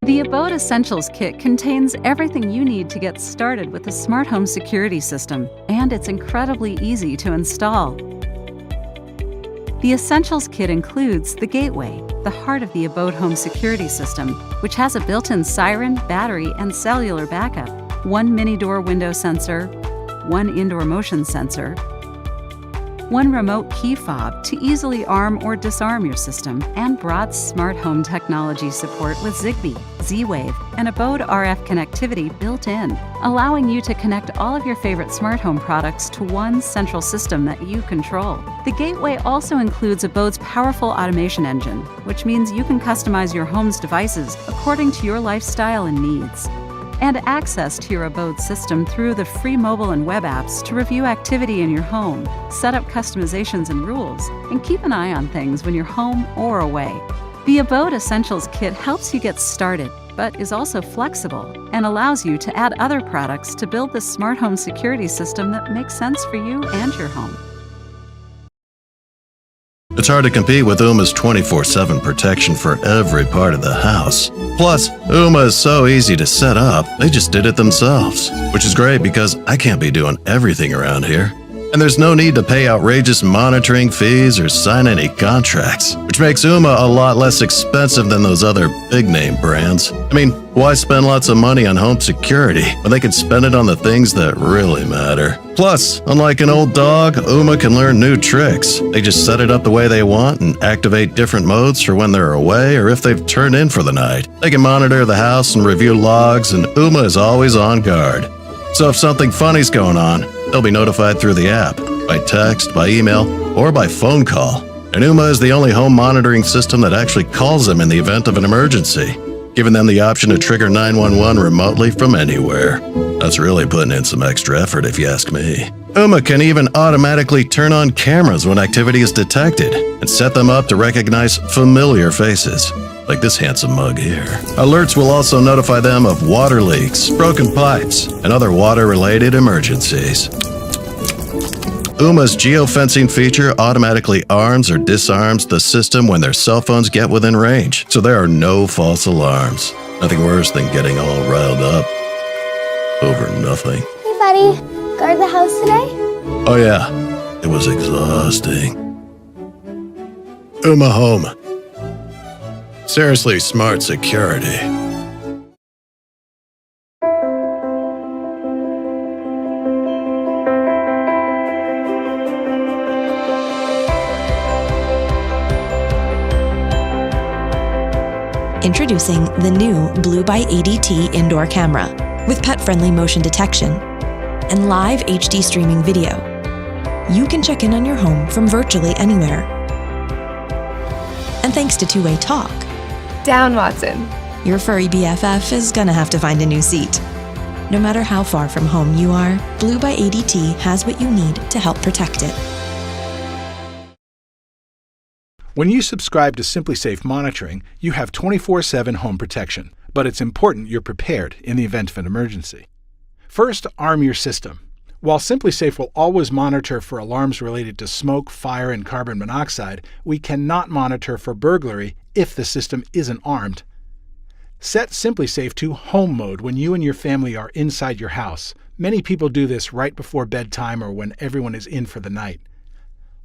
The Abode Essentials kit contains everything you need to get started with the smart home security system, and it's incredibly easy to install. The Essentials kit includes the gateway, the heart of the Abode home security system, which has a built-in siren, battery, and cellular backup, one mini door window sensor, one indoor motion sensor, one remote key fob to easily arm or disarm your system, and broad smart home technology support with Zigbee, Z-Wave, and Abode RF connectivity built in, allowing you to connect all of your favorite smart home products to one central system that you control. The gateway also includes Abode's powerful automation engine, which means you can customize your home's devices according to your lifestyle and needs, and access to your Abode system through the free mobile and web apps to review activity in your home, set up customizations and rules, and keep an eye on things when you're home or away. The Abode Essentials kit helps you get started, but is also flexible and allows you to add other products to build the smart home security system that makes sense for you and your home. It's hard to compete with Ooma's 24/7 protection for every part of the house. Plus, Ooma is so easy to set up, they just did it themselves, which is great because I can't be doing everything around here. And there's no need to pay outrageous monitoring fees or sign any contracts, which makes Ooma a lot less expensive than those other big-name brands. I mean, why spend lots of money on home security when they can spend it on the things that really matter? Plus, unlike an old dog, Ooma can learn new tricks. They just set it up the way they want and activate different modes for when they're away or if they've turned in for the night. They can monitor the house and review logs, and Ooma is always on guard. So if something funny's going on, they'll be notified through the app, by text, by email, or by phone call. And Ooma is the only home monitoring system that actually calls them in the event of an emergency, giving them the option to trigger 911 remotely from anywhere. That's really putting in some extra effort if you ask me. Ooma can even automatically turn on cameras when activity is detected and set them up to recognize familiar faces, like this handsome mug here. Alerts will also notify them of water leaks, broken pipes, and other water-related emergencies. Ooma's geofencing feature automatically arms or disarms the system when their cell phones get within range, so there are no false alarms. Nothing worse than getting all riled up over nothing. Hey buddy, guard the house today? Oh yeah, it was exhausting. Ooma Home. Seriously smart security. Introducing the new Blue by ADT indoor camera with pet-friendly motion detection and live HD streaming video. You can check in on your home from virtually anywhere. And thanks to two-way talk, down, Watson. Your furry BFF is gonna have to find a new seat. No matter how far from home you are, Blue by ADT has what you need to help protect it. When you subscribe to SimpliSafe monitoring, you have 24/7 home protection, but it's important you're prepared in the event of an emergency. First, arm your system. While SimpliSafe will always monitor for alarms related to smoke, fire, and carbon monoxide, we cannot monitor for burglary if the system isn't armed. Set SimpliSafe to home mode when you and your family are inside your house. Many people do this right before bedtime or when everyone is in for the night.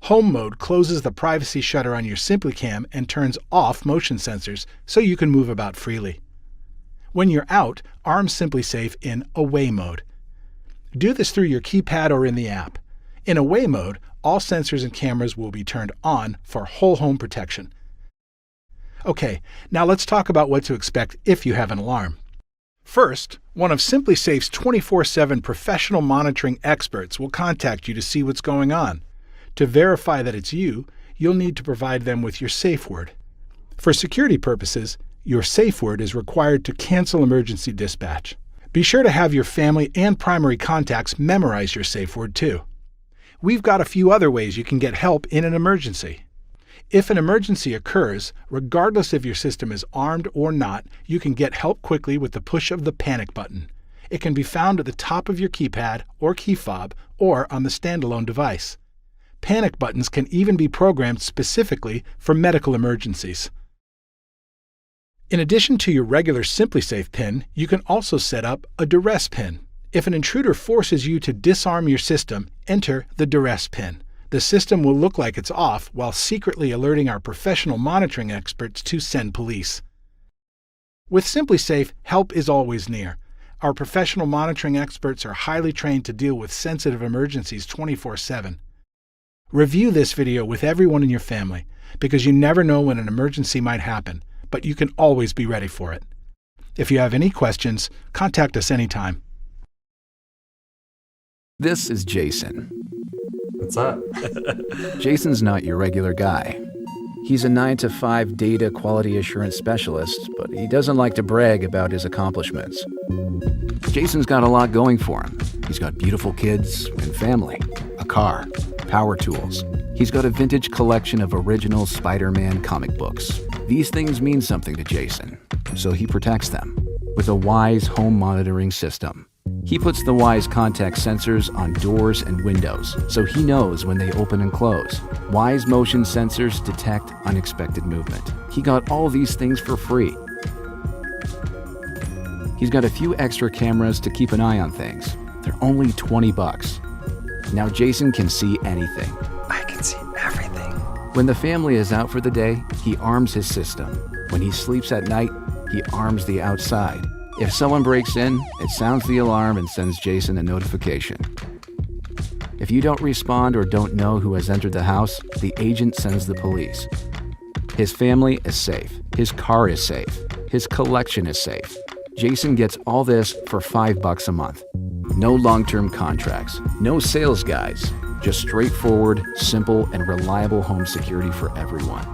Home mode closes the privacy shutter on your SimpliCam and turns off motion sensors so you can move about freely. When you're out, arm SimpliSafe in away mode. Do this through your keypad or in the app. In away mode, all sensors and cameras will be turned on for whole home protection. Okay, now let's talk about what to expect if you have an alarm. First, one of SimpliSafe's 24/7 professional monitoring experts will contact you to see what's going on. To verify that it's you, you'll need to provide them with your safe word. For security purposes, your safe word is required to cancel emergency dispatch. Be sure to have your family and primary contacts memorize your safe word too. We've got a few other ways you can get help in an emergency. If an emergency occurs, regardless if your system is armed or not, you can get help quickly with the push of the panic button. It can be found at the top of your keypad or key fob or on the standalone device. Panic buttons can even be programmed specifically for medical emergencies. In addition to your regular SimpliSafe PIN, you can also set up a duress PIN. If an intruder forces you to disarm your system, enter the duress PIN. The system will look like it's off while secretly alerting our professional monitoring experts to send police. With SimpliSafe, help is always near. Our professional monitoring experts are highly trained to deal with sensitive emergencies 24/7. Review this video with everyone in your family, because you never know when an emergency might happen, but you can always be ready for it. If you have any questions, contact us anytime. This is Jason. What's up? Jason's not your regular guy. He's a 9-to-5 data quality assurance specialist, but he doesn't like to brag about his accomplishments. Jason's got a lot going for him. He's got beautiful kids and family, a car, power tools. He's got a vintage collection of original Spider-Man comic books. These things mean something to Jason, so he protects them with a Wyze home monitoring system. He puts the Wyze contact sensors on doors and windows, so he knows when they open and close. Wyze motion sensors detect unexpected movement. He got all these things for free. He's got a few extra cameras to keep an eye on things. They're only $20. Now Jason can see anything. I can see everything. When the family is out for the day, he arms his system. When he sleeps at night, he arms the outside. If someone breaks in, it sounds the alarm and sends Jason a notification. If you don't respond or don't know who has entered the house, the agent sends the police. His family is safe. His car is safe. His collection is safe. Jason gets all this for $5 a month. No long-term contracts, no sales guys, just straightforward, simple, and reliable home security for everyone.